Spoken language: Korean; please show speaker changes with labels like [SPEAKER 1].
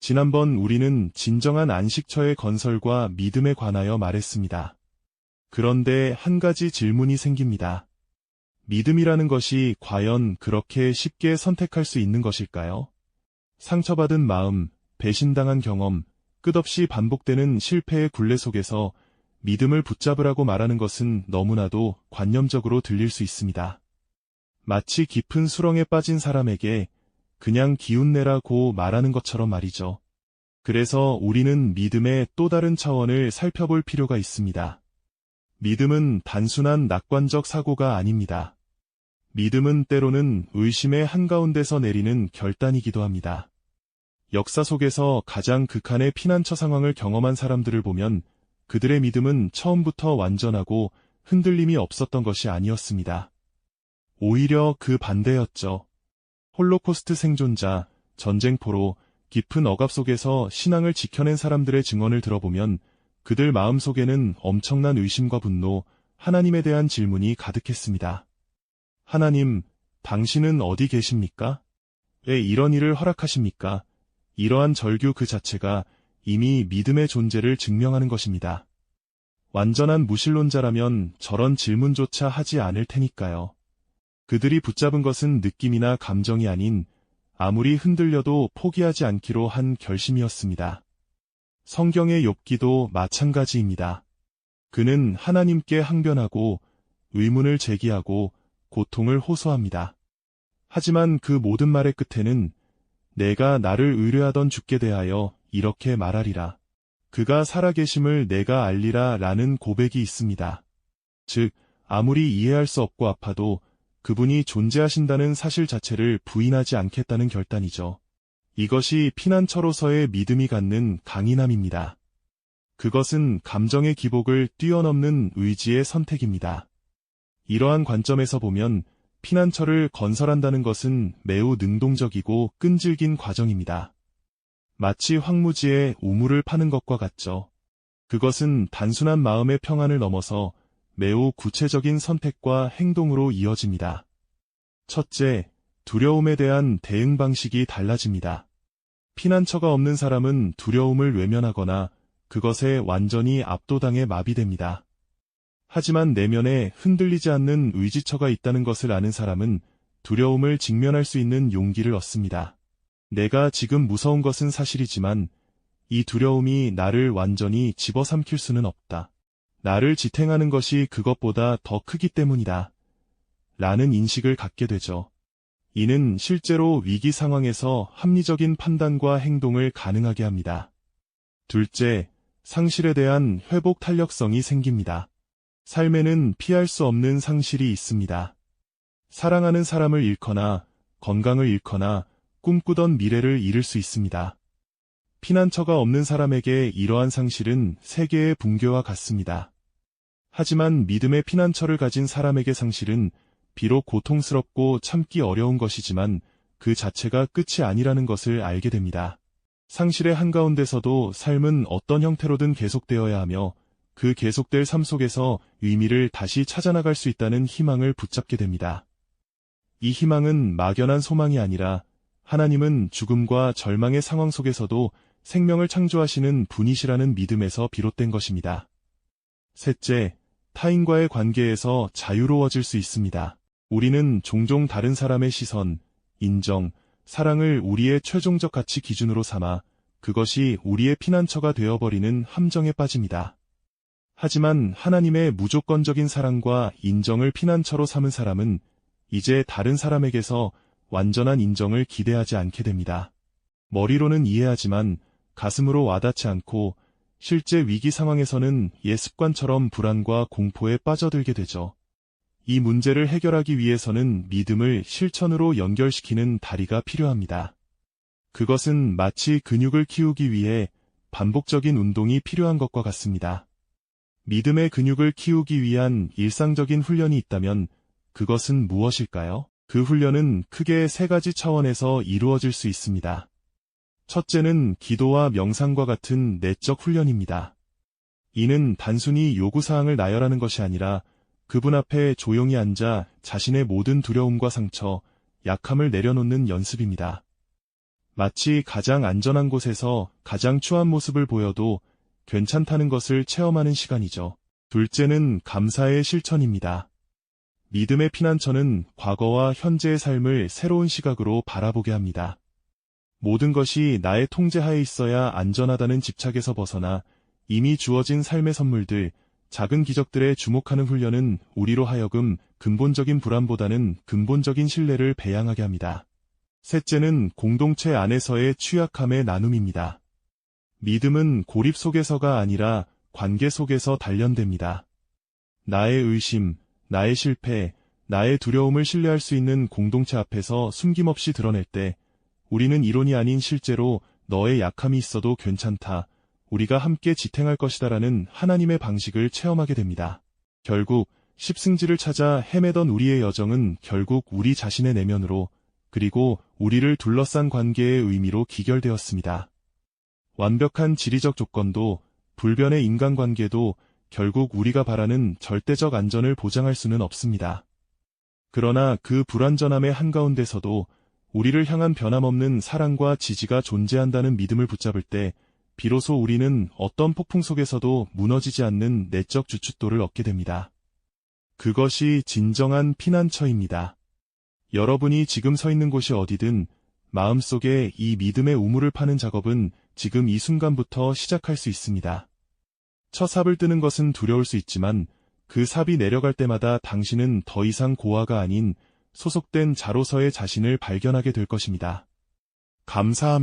[SPEAKER 1] 지난번 우리는 진정한 안식처의 건설과 믿음에 관하여 말했습니다. 그런데 한 가지 질문이 생깁니다. 믿음이라는 것이 과연 그렇게 쉽게 선택할 수 있는 것일까요? 상처받은 마음, 배신당한 경험, 끝없이 반복되는 실패의 굴레 속에서 믿음을 붙잡으라고 말하는 것은 너무나도 관념적으로 들릴 수 있습니다. 마치 깊은 수렁에 빠진 사람에게 그냥 기운내라고 말하는 것처럼 말이죠. 그래서 우리는 믿음의 또 다른 차원을 살펴볼 필요가 있습니다. 믿음은 단순한 낙관적 사고가 아닙니다. 믿음은 때로는 의심의 한가운데서 내리는 결단이기도 합니다. 역사 속에서 가장 극한의 피난처 상황을 경험한 사람들을 보면 그들의 믿음은 처음부터 완전하고 흔들림이 없었던 것이 아니었습니다. 오히려 그 반대였죠. 홀로코스트 생존자, 전쟁포로 깊은 억압 속에서 신앙을 지켜낸 사람들의 증언을 들어보면 그들 마음속에는 엄청난 의심과 분노, 하나님에 대한 질문이 가득했습니다. 하나님, 당신은 어디 계십니까? 왜 이런 일을 허락하십니까? 이러한 절규 그 자체가 이미 믿음의 존재를 증명하는 것입니다. 완전한 무신론자라면 저런 질문조차 하지 않을 테니까요. 그들이 붙잡은 것은 느낌이나 감정이 아닌 아무리 흔들려도 포기하지 않기로 한 결심이었습니다. 성경의 욥기도 마찬가지입니다. 그는 하나님께 항변하고 의문을 제기하고 고통을 호소합니다. 하지만 그 모든 말의 끝에는 내가 나를 의뢰하던 주께 대하여 이렇게 말하리라. 그가 살아계심을 내가 알리라 라는 고백이 있습니다. 즉, 아무리 이해할 수 없고 아파도 그분이 존재하신다는 사실 자체를 부인하지 않겠다는 결단이죠. 이것이 피난처로서의 믿음이 갖는 강인함입니다. 그것은 감정의 기복을 뛰어넘는 의지의 선택입니다. 이러한 관점에서 보면 피난처를 건설한다는 것은 매우 능동적이고 끈질긴 과정입니다. 마치 황무지에 우물을 파는 것과 같죠. 그것은 단순한 마음의 평안을 넘어서 매우 구체적인 선택과 행동으로 이어집니다. 첫째, 두려움에 대한 대응 방식이 달라집니다. 피난처가 없는 사람은 두려움을 외면하거나 그것에 완전히 압도당해 마비됩니다. 하지만 내면에 흔들리지 않는 의지처가 있다는 것을 아는 사람은 두려움을 직면할 수 있는 용기를 얻습니다. 내가 지금 무서운 것은 사실이지만 이 두려움이 나를 완전히 집어삼킬 수는 없다. 나를 지탱하는 것이 그것보다 더 크기 때문이다. 라는 인식을 갖게 되죠. 이는 실제로 위기 상황에서 합리적인 판단과 행동을 가능하게 합니다. 둘째, 상실에 대한 회복 탄력성이 생깁니다. 삶에는 피할 수 없는 상실이 있습니다. 사랑하는 사람을 잃거나 건강을 잃거나 꿈꾸던 미래를 잃을 수 있습니다. 피난처가 없는 사람에게 이러한 상실은 세계의 붕괴와 같습니다. 하지만 믿음의 피난처를 가진 사람에게 상실은 비록 고통스럽고 참기 어려운 것이지만 그 자체가 끝이 아니라는 것을 알게 됩니다. 상실의 한가운데서도 삶은 어떤 형태로든 계속되어야 하며 그 계속될 삶 속에서 의미를 다시 찾아나갈 수 있다는 희망을 붙잡게 됩니다. 이 희망은 막연한 소망이 아니라 하나님은 죽음과 절망의 상황 속에서도 생명을 창조하시는 분이시라는 믿음에서 비롯된 것입니다. 셋째, 타인과의 관계에서 자유로워질 수 있습니다. 우리는 종종 다른 사람의 시선, 인정, 사랑을 우리의 최종적 가치 기준으로 삼아 그것이 우리의 피난처가 되어버리는 함정에 빠집니다. 하지만 하나님의 무조건적인 사랑과 인정을 피난처로 삼은 사람은 이제 다른 사람에게서 완전한 인정을 기대하지 않게 됩니다. 머리로는 이해하지만 가슴으로 와닿지 않고 실제 위기 상황에서는 옛 습관처럼 불안과 공포에 빠져들게 되죠. 이 문제를 해결하기 위해서는 믿음을 실천으로 연결시키는 다리가 필요합니다. 그것은 마치 근육을 키우기 위해 반복적인 운동이 필요한 것과 같습니다. 믿음의 근육을 키우기 위한 일상적인 훈련이 있다면 그것은 무엇일까요? 그 훈련은 크게 세 가지 차원에서 이루어질 수 있습니다. 첫째는 기도와 명상과 같은 내적 훈련입니다. 이는 단순히 요구사항을 나열하는 것이 아니라 그분 앞에 조용히 앉아 자신의 모든 두려움과 상처, 약함을 내려놓는 연습입니다. 마치 가장 안전한 곳에서 가장 추한 모습을 보여도 괜찮다는 것을 체험하는 시간이죠. 둘째는 감사의 실천입니다. 믿음의 피난처는 과거와 현재의 삶을 새로운 시각으로 바라보게 합니다. 모든 것이 나의 통제하에 있어야 안전하다는 집착에서 벗어나 이미 주어진 삶의 선물들, 작은 기적들에 주목하는 훈련은 우리로 하여금 근본적인 불안보다는 근본적인 신뢰를 배양하게 합니다. 셋째는 공동체 안에서의 취약함의 나눔입니다. 믿음은 고립 속에서가 아니라 관계 속에서 단련됩니다. 나의 의심, 나의 실패, 나의 두려움을 신뢰할 수 있는 공동체 앞에서 숨김없이 드러낼 때 우리는 이론이 아닌 실제로 너의 약함이 있어도 괜찮다, 우리가 함께 지탱할 것이다라는 하나님의 방식을 체험하게 됩니다. 결국 십승지를 찾아 헤매던 우리의 여정은 결국 우리 자신의 내면으로, 그리고 우리를 둘러싼 관계의 의미로 기결되었습니다. 완벽한 지리적 조건도 불변의 인간관계도 결국 우리가 바라는 절대적 안전을 보장할 수는 없습니다. 그러나 그 불완전함의 한가운데서도 우리를 향한 변함없는 사랑과 지지가 존재한다는 믿음을 붙잡을 때 비로소 우리는 어떤 폭풍 속에서도 무너지지 않는 내적 주춧돌을 얻게 됩니다. 그것이 진정한 피난처입니다. 여러분이 지금 서 있는 곳이 어디든 마음속에 이 믿음의 우물을 파는 작업은 지금 이 순간부터 시작할 수 있습니다. 첫 삽을 뜨는 것은 두려울 수 있지만 그 삽이 내려갈 때마다 당신은 더 이상 고아가 아닌 소속된 자로서의 자신을 발견하게 될 것입니다. 감사합니다.